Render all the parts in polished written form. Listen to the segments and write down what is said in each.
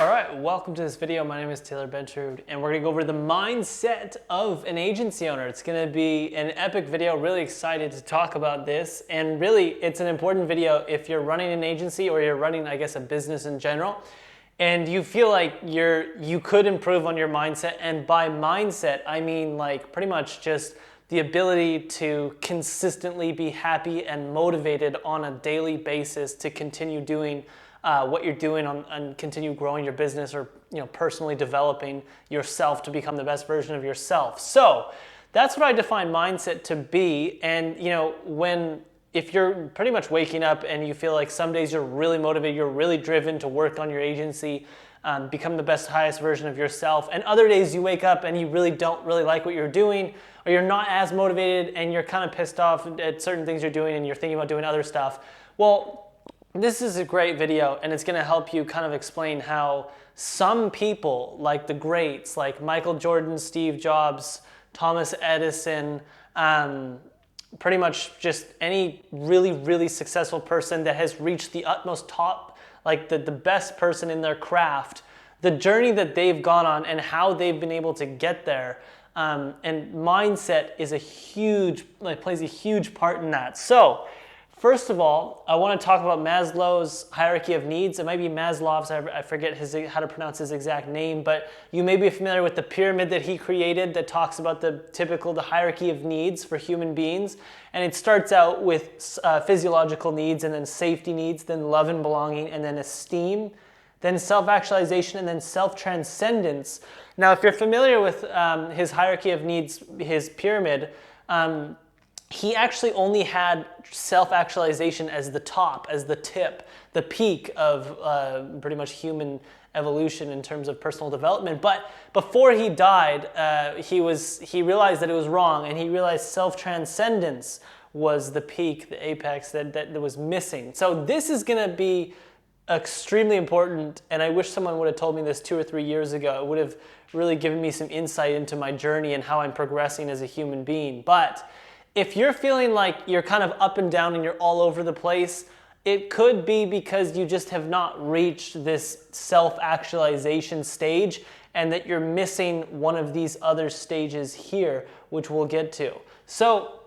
All right, welcome to this video. My name is Taylor Bentrud, and we're gonna go over the mindset of an agency owner. It's gonna be an epic video. Really excited to talk about this. And really, it's an important video if you're running an agency or you're running, I guess, a business in general, and you feel like you could improve on your mindset. And by mindset, I mean like pretty much just the ability to consistently be happy and motivated on a daily basis to continue doing what you're doing and continue growing your business, or personally developing yourself to become the best version of yourself. So that's what I define mindset to be. And if you're pretty much waking up and you feel like some days you're really motivated, you're really driven to work on your agency, become the best, highest version of yourself, and other days you wake up and you really don't like what you're doing, or you're not as motivated and you're kind of pissed off at certain things you're doing and you're thinking about doing other stuff, well, this is a great video, and it's going to help you kind of explain how some people, like the greats, like Michael Jordan, Steve Jobs, Thomas Edison, pretty much just any really successful person that has reached the utmost top, like the best person in their craft, the journey that they've gone on and how they've been able to get there. And mindset is plays a huge part in that. So first of all, I want to talk about Maslow's hierarchy of needs. It might be Maslow's, I forget how to pronounce his exact name, but you may be familiar with the pyramid that he created that talks about the hierarchy of needs for human beings. And it starts out with physiological needs, and then safety needs, then love and belonging, and then esteem, then self-actualization, and then self-transcendence. Now, if you're familiar with his hierarchy of needs, his pyramid, he actually only had self-actualization as the top, as the tip, the peak of pretty much human evolution in terms of personal development. But before he died, he realized that it was wrong, and he realized self-transcendence was the peak, the apex that was missing. So this is going to be extremely important, and I wish someone would have told me this 2 or 3 years ago. It would have really given me some insight into my journey and how I'm progressing as a human being. But if you're feeling like you're kind of up and down and you're all over the place, it could be because you just have not reached this self-actualization stage, and that you're missing one of these other stages here, which we'll get to. So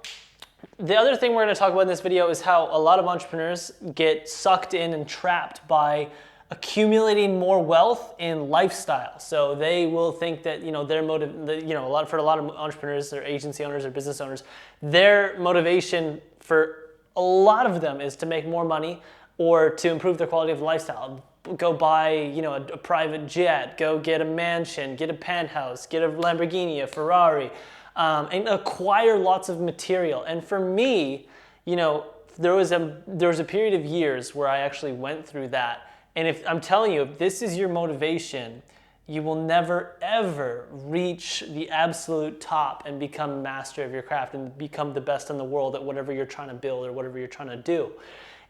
the other thing we're going to talk about in this video is how a lot of entrepreneurs get sucked in and trapped by accumulating more wealth in lifestyle. So they will think that their motive, for a lot of entrepreneurs, or agency owners, or business owners, their motivation for a lot of them is to make more money or to improve their quality of lifestyle. Go buy a private jet, go get a mansion, get a penthouse, get a Lamborghini, a Ferrari, and acquire lots of material. And for me, there was a period of years where I actually went through that. And if I'm telling you, if this is your motivation, you will never ever reach the absolute top and become master of your craft and become the best in the world at whatever you're trying to build or whatever you're trying to do.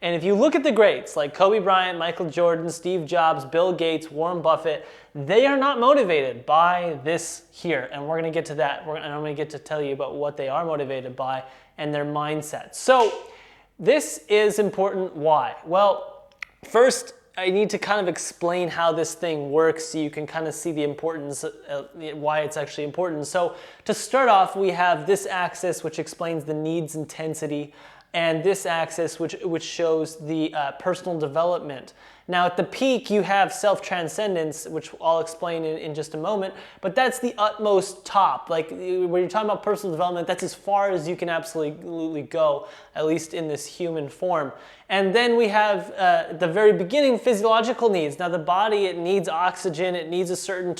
And if you look at the greats like Kobe Bryant, Michael Jordan, Steve Jobs, Bill Gates, Warren Buffett, they are not motivated by this here. And we're going to get to that. And I'm going to get to tell you about what they are motivated by and their mindset. So this is important. Why? Well, first, I need to kind of explain how this thing works so you can kind of see the importance, why it's actually important. So to start off, we have this axis which explains the needs intensity, and this axis which shows the personal development. Now at the peak you have self-transcendence, which I'll explain in just a moment, but that's the utmost top. Like when you're talking about personal development, that's as far as you can absolutely go, at least in this human form. And then we have the very beginning, physiological needs. Now the body, it needs oxygen, it needs a certain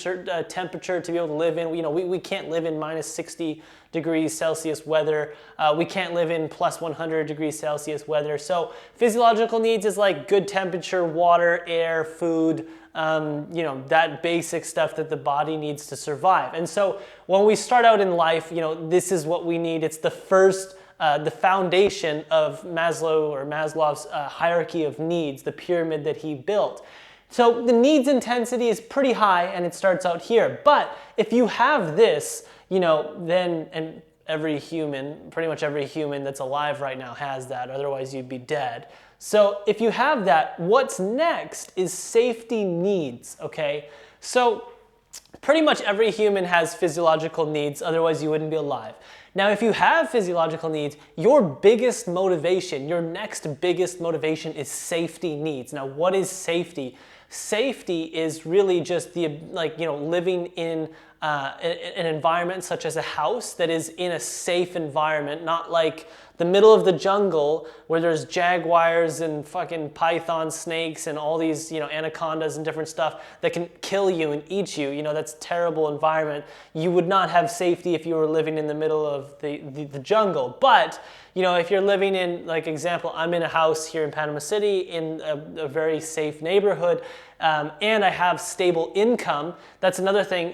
temperature to be able to live in. We can't live in minus 60 degrees Celsius weather. We can't live in plus 100 degrees Celsius weather. So physiological needs is like good temperature, water, air, food, that basic stuff that the body needs to survive. And so when we start out in life, this is what we need. It's the first, the foundation of Maslow's hierarchy of needs, the pyramid that he built. So the needs intensity is pretty high, and it starts out here. But if you have this, then, and every human, pretty much every human that's alive right now has that, otherwise you'd be dead. So if you have that, what's next is safety needs, okay? So pretty much every human has physiological needs, otherwise you wouldn't be alive. Now, if you have physiological needs, your biggest motivation, your next biggest motivation is safety needs. Now, what is safety? Safety is really just the, living in an environment such as a house that is in a safe environment, not like the middle of the jungle where there's jaguars and fucking python snakes and all these, anacondas and different stuff that can kill you and eat you. That's a terrible environment. You would not have safety if you were living in the middle of the jungle. But, if you're living in, like example, I'm in a house here in Panama City in a very safe neighborhood, and I have stable income. That's another thing,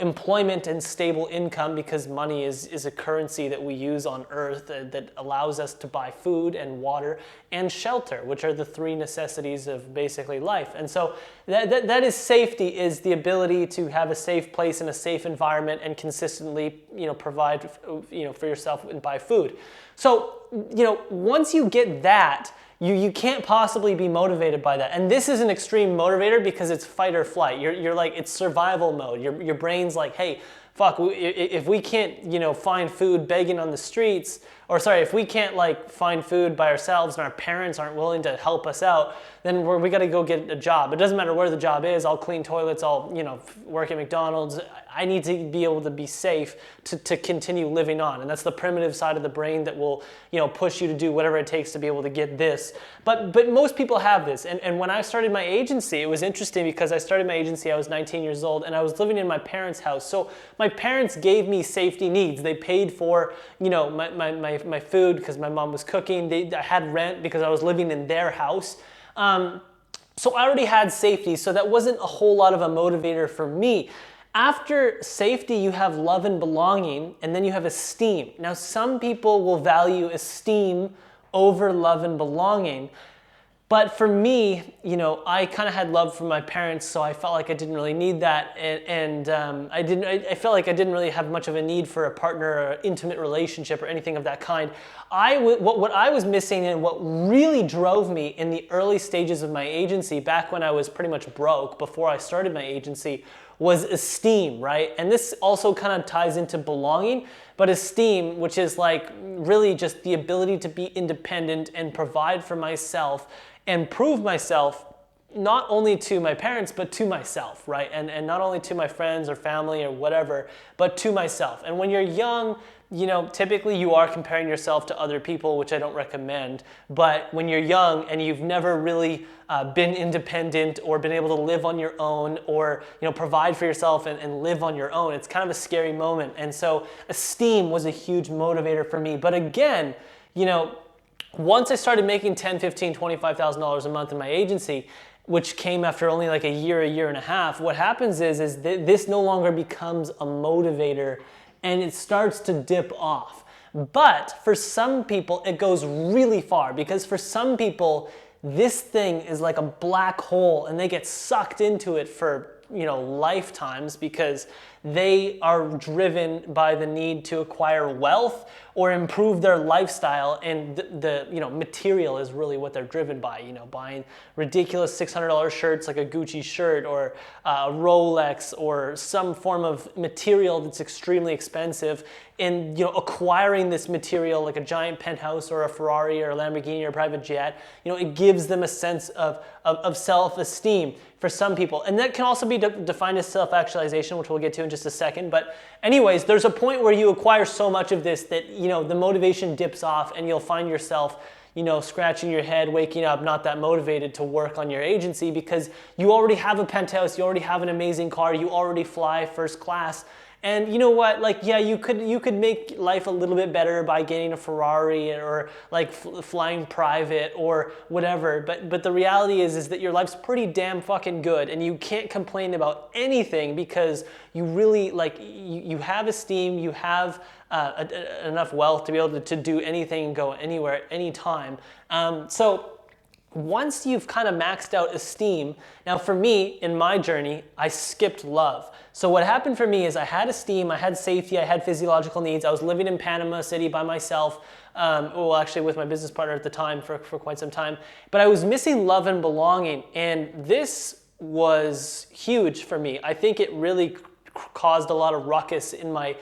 employment and stable income, because money is a currency that we use on earth that allows us to buy food and water and shelter, which are the three necessities of basically life. And so that is safety, is the ability to have a safe place in a safe environment and consistently, provide, for yourself and buy food. So, once you get that, you can't possibly be motivated by that. And this is an extreme motivator because it's fight or flight. You're like, it's survival mode. Your brain's like, hey, fuck, if we can't, find food begging on the streets, or sorry, if we can't find food by ourselves and our parents aren't willing to help us out, then we got to go get a job. It doesn't matter where the job is. I'll clean toilets. I'll, work at McDonald's. I need to be able to be safe to continue living on. And that's the primitive side of the brain that will, push you to do whatever it takes to be able to get this. But most people have this. And when I started my agency, it was interesting because I started my agency, I was 19 years old, and I was living in my parents' house. So my parents gave me safety needs. They paid for, my food because my mom was cooking. I had rent because I was living in their house. So I already had safety, so that wasn't a whole lot of a motivator for me. After safety, you have love and belonging, and then you have esteem. Now, some people will value esteem over love and belonging. But for me, I kind of had love from my parents, so I felt like I didn't really need that, and I felt like I didn't really have much of a need for a partner or an intimate relationship or anything of that kind. What I was missing, and what really drove me in the early stages of my agency, back when I was pretty much broke before I started my agency, was esteem, right? And this also kind of ties into belonging, but esteem, which is really just the ability to be independent and provide for myself and prove myself not only to my parents, but to myself, right? And not only to my friends or family or whatever, but to myself. And when you're young, typically you are comparing yourself to other people, which I don't recommend. But when you're young and you've never really been independent or been able to live on your own or, provide for yourself and live on your own, it's kind of a scary moment. And so esteem was a huge motivator for me. But again, once I started making $10,000, $15,000, $25,000 a month in my agency, which came after only a year and a half, what happens is this no longer becomes a motivator and it starts to dip off. But for some people, it goes really far, because for some people, this thing is like a black hole and they get sucked into it for lifetimes, because they are driven by the need to acquire wealth or improve their lifestyle, and the material is really what they're driven by. Buying ridiculous $600 shirts like a Gucci shirt or a Rolex or some form of material that's extremely expensive, and acquiring this material like a giant penthouse or a Ferrari or a Lamborghini or a private jet, it gives them a sense of self-esteem for some people. And that can also be defined as self-actualization, which we'll get to in just a second. But anyways, there's a point where you acquire so much of this that the motivation dips off, and you'll find yourself scratching your head, waking up not that motivated to work on your agency, because you already have a penthouse, you already have an amazing car, you already fly first class. And you know what? Yeah, you could make life a little bit better by getting a Ferrari or flying private or whatever. But the reality is that your life's pretty damn fucking good, and you can't complain about anything, because you really you have esteem, you have enough wealth to be able to do anything and go anywhere at any time. So once you've kind of maxed out esteem, now for me, in my journey, I skipped love. So what happened for me is I had esteem, I had safety, I had physiological needs. I was living in Panama City by myself, well, actually with my business partner at the time for quite some time. But I was missing love and belonging, and this was huge for me. I think it really caused a lot of ruckus in my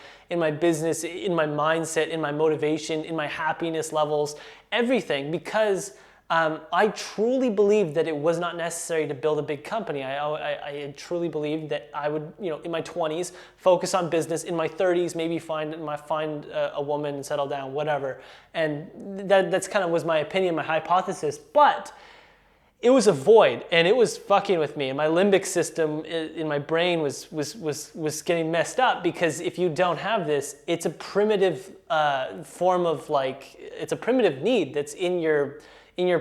business, in my mindset, in my motivation, in my happiness levels, everything, because I truly believed that it was not necessary to build a big company. I truly believed that I would, in my 20s, focus on business. In my 30s, maybe find a woman and settle down, whatever. And that's kind of was my opinion, my hypothesis. But it was a void, and it was fucking with me. And my limbic system in my brain was getting messed up, because if you don't have this, it's a primitive form of it's a primitive need that's in your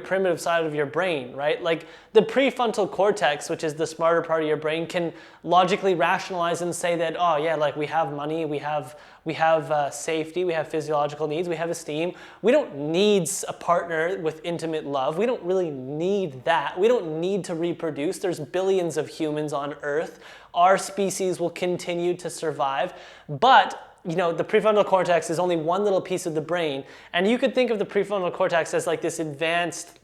primitive side of your brain, right? Like the prefrontal cortex, which is the smarter part of your brain, can logically rationalize and say that, oh yeah, like we have money, we have safety, we have physiological needs, we have esteem. We don't need a partner with intimate love. We don't really need that. We don't need to reproduce. There's billions of humans on Earth. Our species will continue to survive, but the prefrontal cortex is only one little piece of the brain, and you could think of the prefrontal cortex as like this advanced,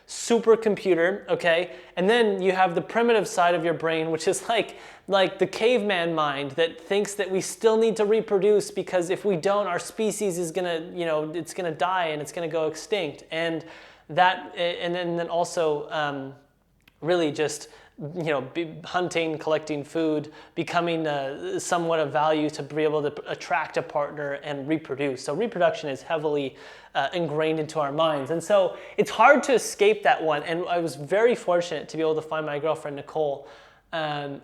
supercomputer, okay? And then you have the primitive side of your brain, which is like the caveman mind that thinks that we still need to reproduce, because if we don't, our species is gonna, it's gonna die and it's gonna go extinct. And that, and then also really just hunting, collecting food, becoming somewhat of value to be able to attract a partner and reproduce. So reproduction is heavily ingrained into our minds. And so it's hard to escape that one. And I was very fortunate to be able to find my girlfriend, Nicole,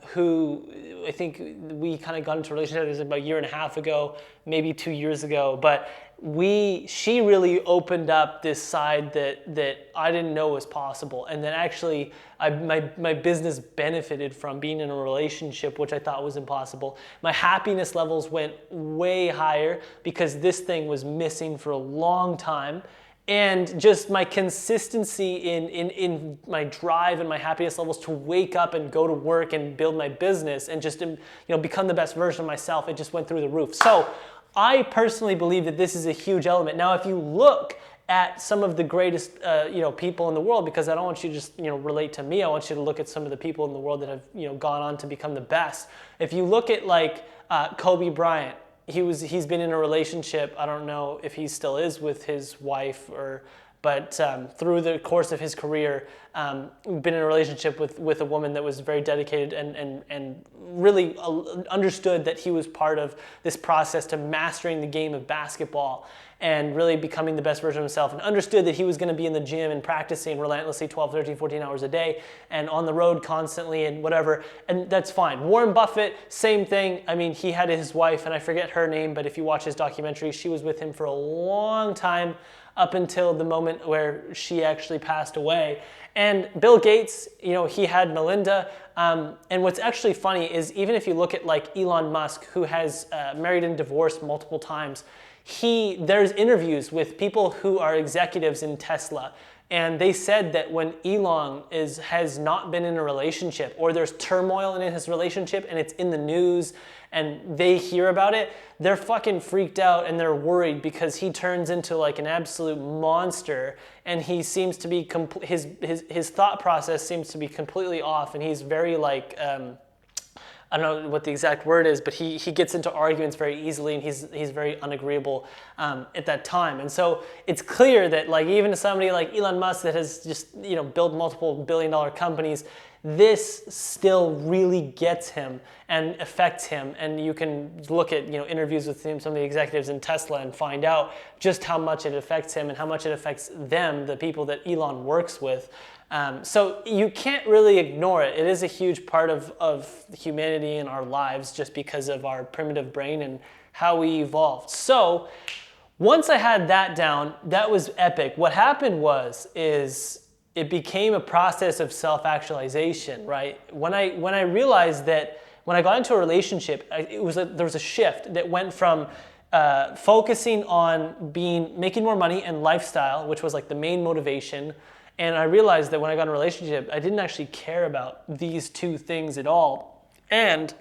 who I think we kind of got into a relationship about a year and a half ago, maybe 2 years ago. But she really opened up this side that I didn't know was possible, and that actually my business benefited from being in a relationship, which I thought was impossible. My happiness levels went way higher because this thing was missing for a long time. And just my consistency in my drive and my happiness levels to wake up and go to work and build my business and just become the best version of myself, it just went through the roof. So I personally believe that this is a huge element. Now, if you look at some of the greatest people in the world, because I don't want you to just relate to me, I want you to look at some of the people in the world that have gone on to become the best. If you look at Kobe Bryant, he's been in a relationship, I don't know if he still is with his wife, but through the course of his career, been in a relationship with a woman that was very dedicated and really understood that he was part of this process to mastering the game of basketball and really becoming the best version of himself, and understood that he was going to be in the gym and practicing relentlessly 12, 13, 14 hours a day and on the road constantly and whatever, and that's fine. Warren Buffett, same thing. I mean, he had his wife, and I forget her name, but if you watch his documentary, she was with him for a long time, up until the moment where she actually passed away. And Bill Gates, he had Melinda. And what's actually funny is, even if you look at Elon Musk, who has married and divorced multiple times, there's interviews with people who are executives in Tesla. And they said that when Elon has not been in a relationship, or there's turmoil in his relationship and it's in the news and they hear about it, they're fucking freaked out and they're worried, because he turns into an absolute monster, and he seems to be his thought process seems to be completely off, and he's very I don't know what the exact word is, but he gets into arguments very easily, and he's very unagreeable at that time. And so it's clear that even somebody like Elon Musk that has just built multiple billion-dollar companies, this still really gets him and affects him. And you can look at interviews with some of the executives in Tesla and find out just how much it affects him and how much it affects them, the people that Elon works with. So you can't really ignore it. It is a huge part of humanity in our lives, just because of our primitive brain and how we evolved. So once I had that down, that was epic. What happened is it became a process of self-actualization, right? When I realized that when I got into a relationship, there was a shift that went from focusing on making more money and lifestyle, which was the main motivation, And I realized that when I got in a relationship, I didn't actually care about these two things at all. And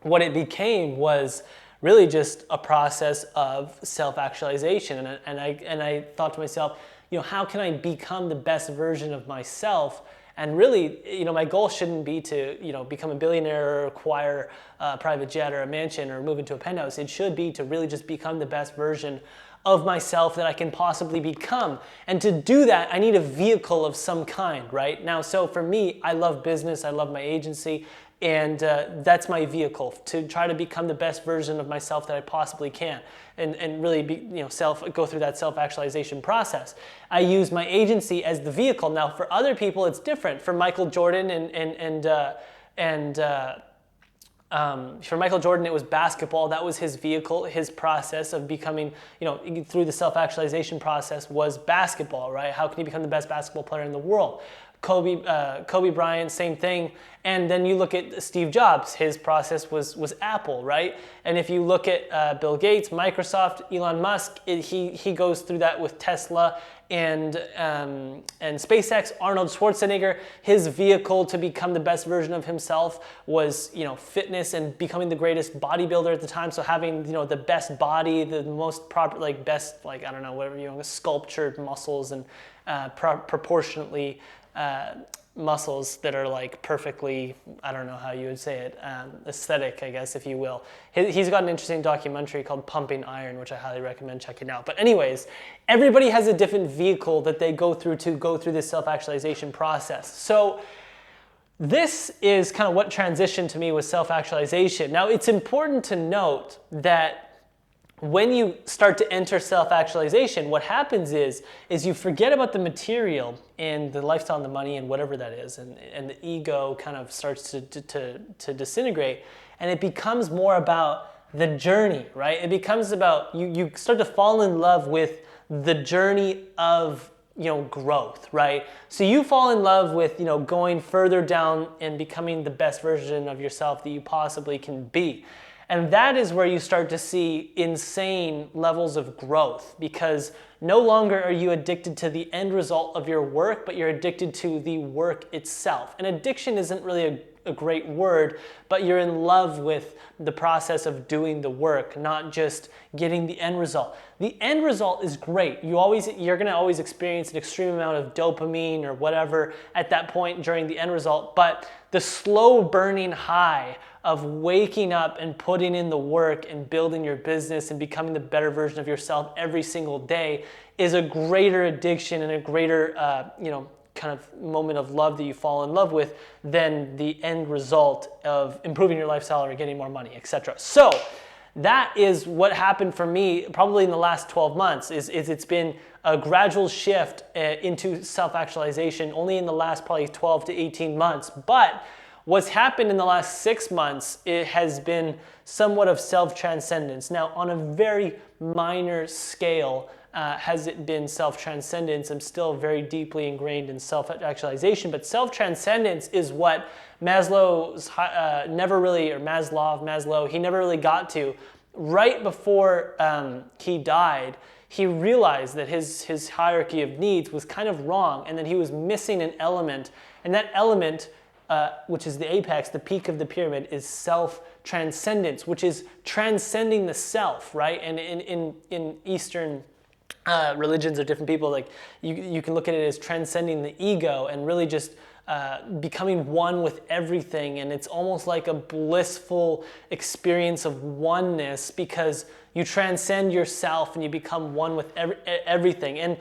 what it became was really just a process of self-actualization. And I thought to myself, how can I become the best version of myself? And really, my goal shouldn't be to, become a billionaire or acquire a private jet or a mansion or move into a penthouse. It should be to really just become the best version of myself that I can possibly become. And to do that, I need a vehicle of some kind, right? Now, so for me, I love business, I love my agency, and that's my vehicle to try to become the best version of myself that I possibly can, and really go through that self-actualization process. I use my agency as the vehicle. Now, for other people, it's different. For Michael Jordan for Michael Jordan, it was basketball. That was his vehicle. His process of becoming, through the self-actualization process was basketball, right? How can you become the best basketball player in the world? Kobe Bryant, same thing. And then you look at Steve Jobs, his process was Apple, right? And if you look at Bill Gates, Microsoft, Elon Musk, he goes through that with Tesla and SpaceX. Arnold Schwarzenegger, his vehicle to become the best version of himself was, fitness and becoming the greatest bodybuilder at the time. So having, the best body, the most proper, best, I don't know, whatever, sculptured muscles and proportionately muscles that are perfectly, I don't know how you would say it, aesthetic, I guess, if you will. He's got an interesting documentary called Pumping Iron, which I highly recommend checking out. But anyways, everybody has a different vehicle that they go through to go through this self-actualization process. So this is kind of what transitioned to me with self-actualization. Now, it's important to note that when you start to enter self-actualization, what happens is you forget about the material and the lifestyle and the money and whatever that is, and the ego kind of starts to disintegrate, and it becomes more about the journey, right? It becomes about, you start to fall in love with the journey of growth, right? So you fall in love with, going further down and becoming the best version of yourself that you possibly can be. And that is where you start to see insane levels of growth, because no longer are you addicted to the end result of your work, but you're addicted to the work itself. And addiction isn't really a great word, but you're in love with the process of doing the work, not just getting the end result. The end result is great. You're gonna always experience an extreme amount of dopamine or whatever at that point during the end result, but the slow burning high of waking up and putting in the work and building your business and becoming the better version of yourself every single day is a greater addiction and a greater, kind of moment of love that you fall in love with than the end result of improving your lifestyle or getting more money, etc. So that is what happened for me probably in the last 12 months is it's been a gradual shift into self-actualization only in the last probably 12 to 18 months. But what's happened in the last 6 months, it has been somewhat of self-transcendence. Now, on a very minor scale, has it been self-transcendence? I'm still very deeply ingrained in self-actualization, but self-transcendence is what Maslow, he never really got to. Right before he died, he realized that his hierarchy of needs was kind of wrong and that he was missing an element, and that element, which is the apex, the peak of the pyramid, is self-transcendence, which is transcending the self, right? And in Eastern religions or different people, you can look at it as transcending the ego and really just becoming one with everything. And it's almost like a blissful experience of oneness because you transcend yourself and you become one with everything. And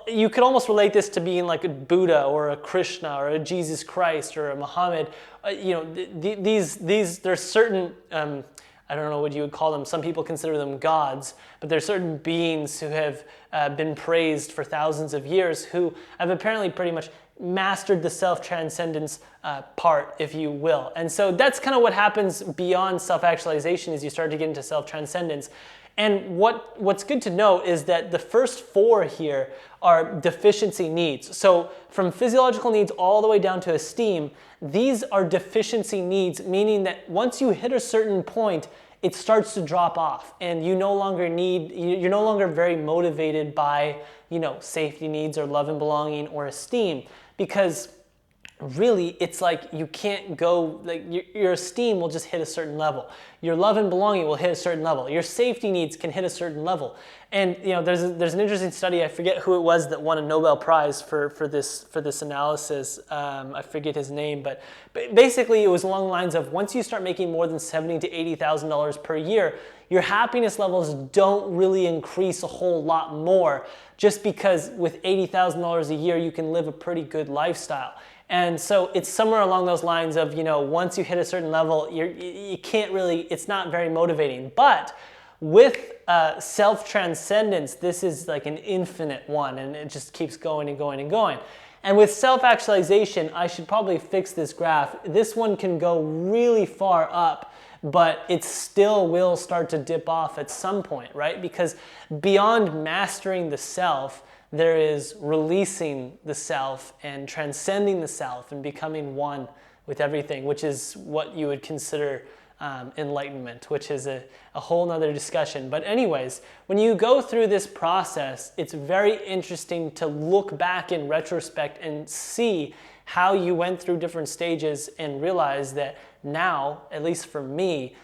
you could almost relate this to being like a Buddha or a Krishna or a Jesus Christ or a Muhammad. There's certain, I don't know what you would call them. Some people consider them gods, but there's certain beings who have been praised for thousands of years who have apparently pretty much mastered the self-transcendence part, if you will. And so that's kind of what happens beyond self-actualization is you start to get into self-transcendence. And what's good to know is that the first 4 here are deficiency needs. So from physiological needs all the way down to esteem, these are deficiency needs, meaning that once you hit a certain point, it starts to drop off, and you're no longer very motivated by, safety needs or love and belonging or esteem, because really it's like you can't go, like your esteem will just hit a certain level. Your love and belonging will hit a certain level. Your safety needs can hit a certain level. And there's an interesting study, I forget who it was that won a Nobel Prize for this analysis. I forget his name, but basically it was along the lines of, once you start making more than $70,000 to $80,000 per year, your happiness levels don't really increase a whole lot more, just because with $80,000 a year you can live a pretty good lifestyle. And so it's somewhere along those lines of, once you hit a certain level, you can't really, it's not very motivating. But with self-transcendence, this is like an infinite one, and it just keeps going and going and going. And with self-actualization, I should probably fix this graph. This one can go really far up, but it still will start to dip off at some point, right? Because beyond mastering the self, there is releasing the self and transcending the self and becoming one with everything, which is what you would consider enlightenment, which is a whole nother discussion. But anyways, when you go through this process, it's very interesting to look back in retrospect and see how you went through different stages and realize that now, at least for me,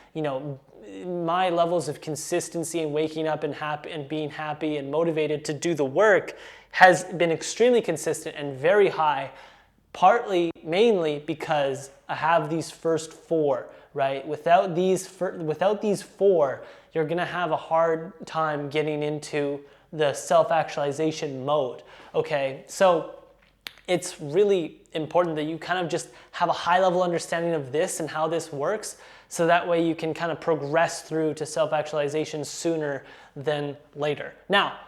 my levels of consistency in waking up and being happy and motivated to do the work has been extremely consistent and very high, mainly because I have these first four, right? Without these four, you're gonna have a hard time getting into the self-actualization mode, okay? So it's really important that you kind of just have a high-level understanding of this and how this works, so that way you can kind of progress through to self-actualization sooner than later. Now,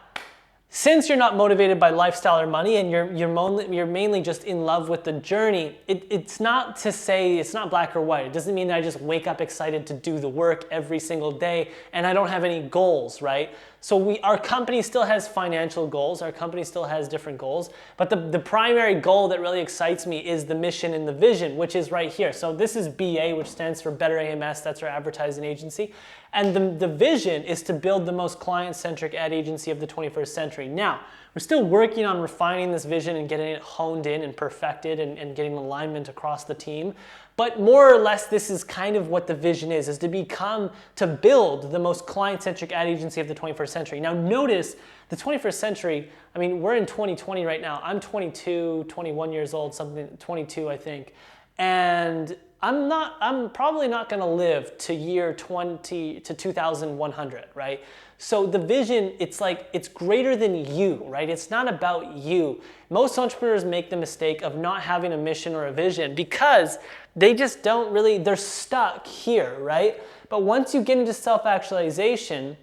since you're not motivated by lifestyle or money, and you're mainly just in love with the journey, it's not to say it's not black or white. It doesn't mean that I just wake up excited to do the work every single day and I don't have any goals, right? So our company still has financial goals, our company still has different goals, but the primary goal that really excites me is the mission and the vision, which is right here. So this is BA, which stands for Better AMS, that's our advertising agency. And the vision is to build the most client-centric ad agency of the 21st century. Now, we're still working on refining this vision and getting it honed in and perfected and getting alignment across the team. But more or less, this is kind of what the vision is to build the most client-centric ad agency of the 21st century. Now notice, the 21st century, I mean, we're in 2020 right now. I'm 22, 21 years old, 22, I think. And I'm probably not gonna live to year 2100, right? So the vision, it's greater than you, right? It's not about you. Most entrepreneurs make the mistake of not having a mission or a vision because they just don't really, they're stuck here, right? But once you get into self-actualization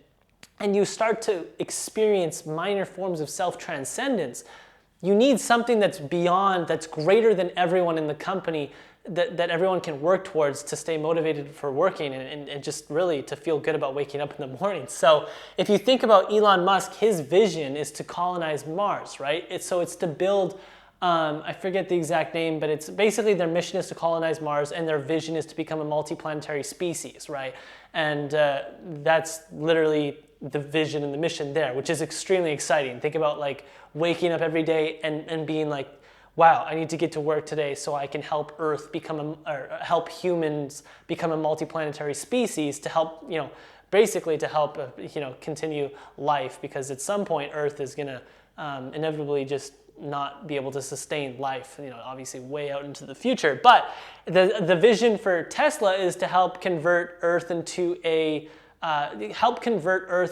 and you start to experience minor forms of self-transcendence, you need something that's beyond, that's greater than everyone in the company, that everyone can work towards to stay motivated for working and just really to feel good about waking up in the morning. So if you think about Elon Musk, his vision is to colonize Mars, right? It's to build, I forget the exact name, but it's basically their mission is to colonize Mars and their vision is to become a multiplanetary species, right? And that's literally the vision and the mission there, which is extremely exciting. Think about like waking up every day and being like, wow, I need to get to work today so I can help Earth help humans become a multiplanetary species to help, basically to help, continue life, because at some point Earth is gonna inevitably just not be able to sustain life, obviously way out into the future. But the vision for Tesla is to help convert Earth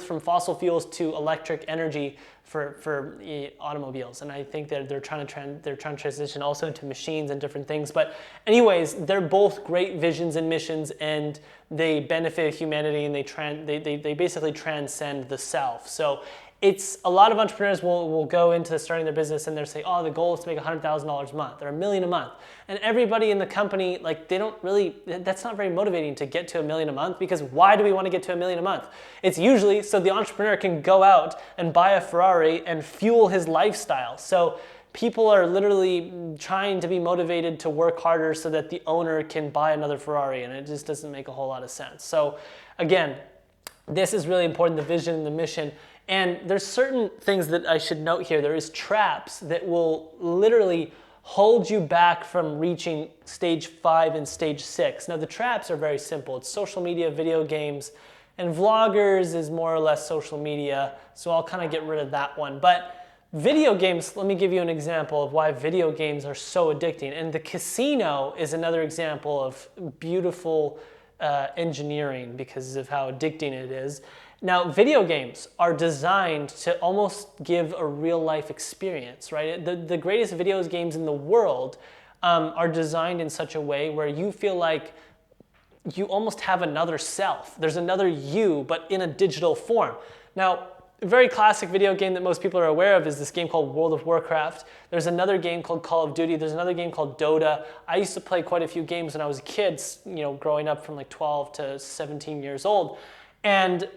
from fossil fuels to electric energy for automobiles, and I think that they're trying to transition also into machines and different things. But anyways, they're both great visions and missions, and they benefit humanity, and they basically transcend the self. So it's a lot of entrepreneurs will go into starting their business and they'll say, oh, the goal is to make $100,000 a month or $1 million a month. And everybody in the company, that's not very motivating to get to $1 million a month, because why do we want to get to $1 million a month? It's usually so the entrepreneur can go out and buy a Ferrari and fuel his lifestyle. So people are literally trying to be motivated to work harder so that the owner can buy another Ferrari, and it just doesn't make a whole lot of sense. So again, this is really important, the vision and the mission. And there's certain things that I should note here. There is traps that will literally hold you back from reaching stage 5 and stage 6. Now the traps are very simple. It's social media, video games, and vloggers is more or less social media. So I'll kind of get rid of that one. But video games, let me give you an example of why video games are so addicting. And the casino is another example of beautiful engineering because of how addicting it is. Now, video games are designed to almost give a real life experience, right? The greatest video games in the world are designed in such a way where you feel like you almost have another self. There's another you, but in a digital form. Now, a very classic video game that most people are aware of is this game called World of Warcraft. There's another game called Call of Duty. There's another game called Dota. I used to play quite a few games when I was a kid, you know, growing up from like 12 to 17 years old. And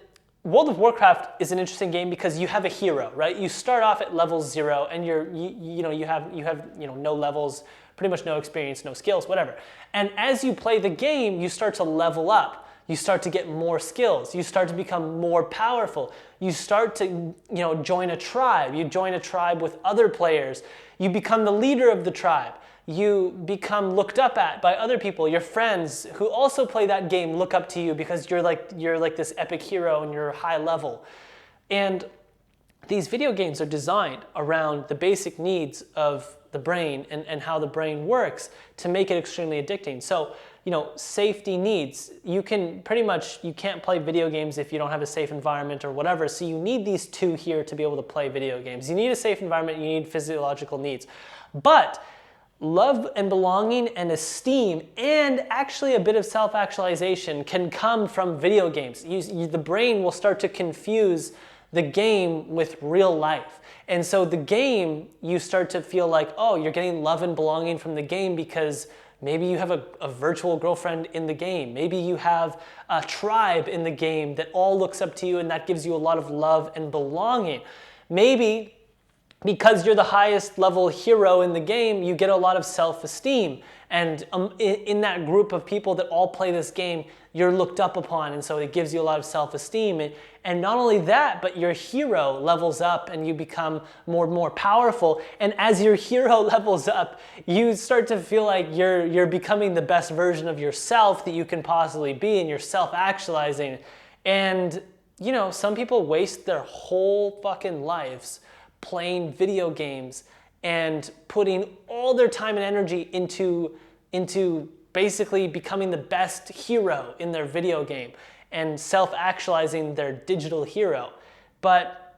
World of Warcraft is an interesting game because you have a hero, right? You start off at level 0 and you have no levels, pretty much no experience, no skills, whatever. And as you play the game, you start to level up. You start to get more skills. You start to become more powerful. You start to, join a tribe. You join a tribe with other players. You become the leader of the tribe. You become looked up at by other people. Your friends who also play that game look up to you because you're like this epic hero and you're high level. And these video games are designed around the basic needs of the brain and how the brain works to make it extremely addicting. So, safety needs. You can't play video games if you don't have a safe environment or whatever. So you need these two here to be able to play video games. You need a safe environment, you need physiological needs. But love and belonging and esteem and actually a bit of self-actualization can come from video games. The brain will start to confuse the game with real life. And so the game, you start to feel like, oh, you're getting love and belonging from the game because maybe you have a virtual girlfriend in the game. Maybe you have a tribe in the game that all looks up to you and that gives you a lot of love and belonging. Maybe because you're the highest level hero in the game, you get a lot of self-esteem. And in that group of people that all play this game, you're looked up upon, and so it gives you a lot of self-esteem. And not only that, but your hero levels up and you become more and more powerful. And as your hero levels up, you start to feel like you're becoming the best version of yourself that you can possibly be, and you're self-actualizing. And, some people waste their whole fucking lives playing video games and putting all their time and energy into basically becoming the best hero in their video game and self-actualizing their digital hero. But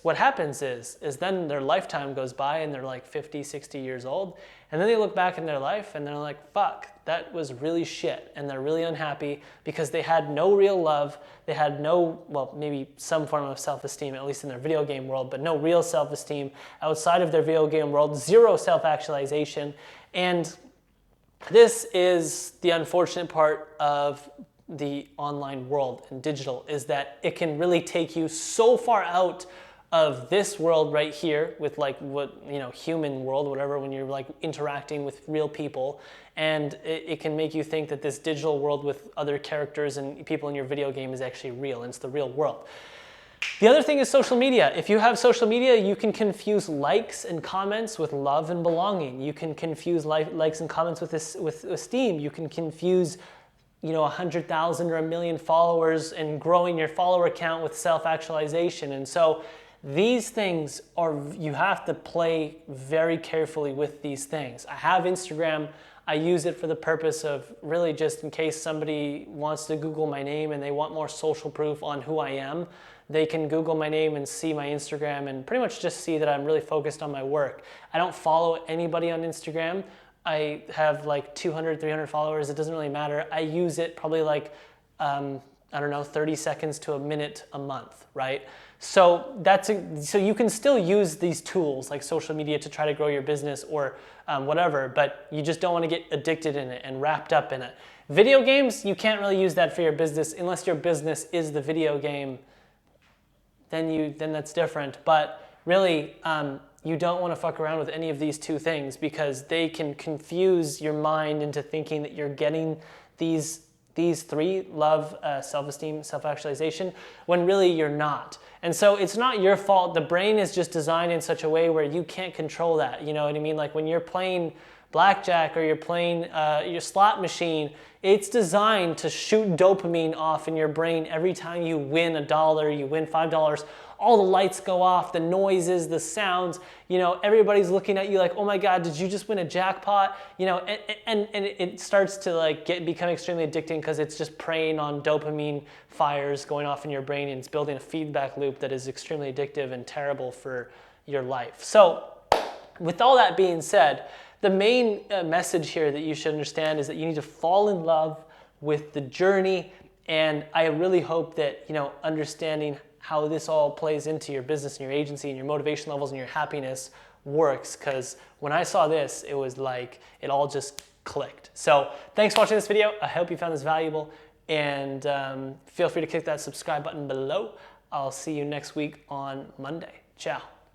what happens is then their lifetime goes by and they're like 50, 60 years old, and then they look back in their life and they're like, fuck, that was really shit. And they're really unhappy because they had no real love. They had maybe some form of self-esteem, at least in their video game world, but no real self-esteem outside of their video game world, zero self-actualization. And this is the unfortunate part of the online world and digital, is that it can really take you so far out of this world right here with human world, whatever, when you're interacting with real people, and it can make you think that this digital world with other characters and people in your video game is actually real, and it's the real world. The other thing is social media. If you have social media, you can confuse likes and comments with love and belonging. You can confuse likes and comments with esteem. You can confuse 100,000 or 1 million followers and growing your follower count with self-actualization. And so these things you have to play very carefully with these things. I have Instagram. I use it for the purpose of really just in case somebody wants to Google my name and they want more social proof on who I am, they can Google my name and see my Instagram and pretty much just see that I'm really focused on my work. I don't follow anybody on Instagram. I have 200, 300 followers. It doesn't really matter. I use it probably 30 seconds to a minute a month, right? So so you can still use these tools like social media to try to grow your business or whatever, but you just don't want to get addicted in it and wrapped up in it. Video games, you can't really use that for your business unless your business is the video game. Then that's different. But really, you don't want to fuck around with any of these two things because they can confuse your mind into thinking that you're getting these three: love, self-esteem, self-actualization, when really you're not. And so it's not your fault. The brain is just designed in such a way where you can't control that. You know what I mean? Like when you're playing blackjack or you're playing your slot machine, it's designed to shoot dopamine off in your brain every time you win $1, you win $5. All the lights go off, the noises, the sounds, you know, everybody's looking at you like, oh my God, did you just win a jackpot? You know, and it starts to like become extremely addicting because it's just preying on dopamine fires going off in your brain, and it's building a feedback loop that is extremely addictive and terrible for your life. So with all that being said, the main message here that you should understand is that you need to fall in love with the journey. And I really hope that, you know, understanding how this all plays into your business and your agency and your motivation levels and your happiness works, because when I saw this, it was like it all just clicked. So thanks for watching this video. I hope you found this valuable, and feel free to click that subscribe button below. I'll see you next week on Monday. Ciao.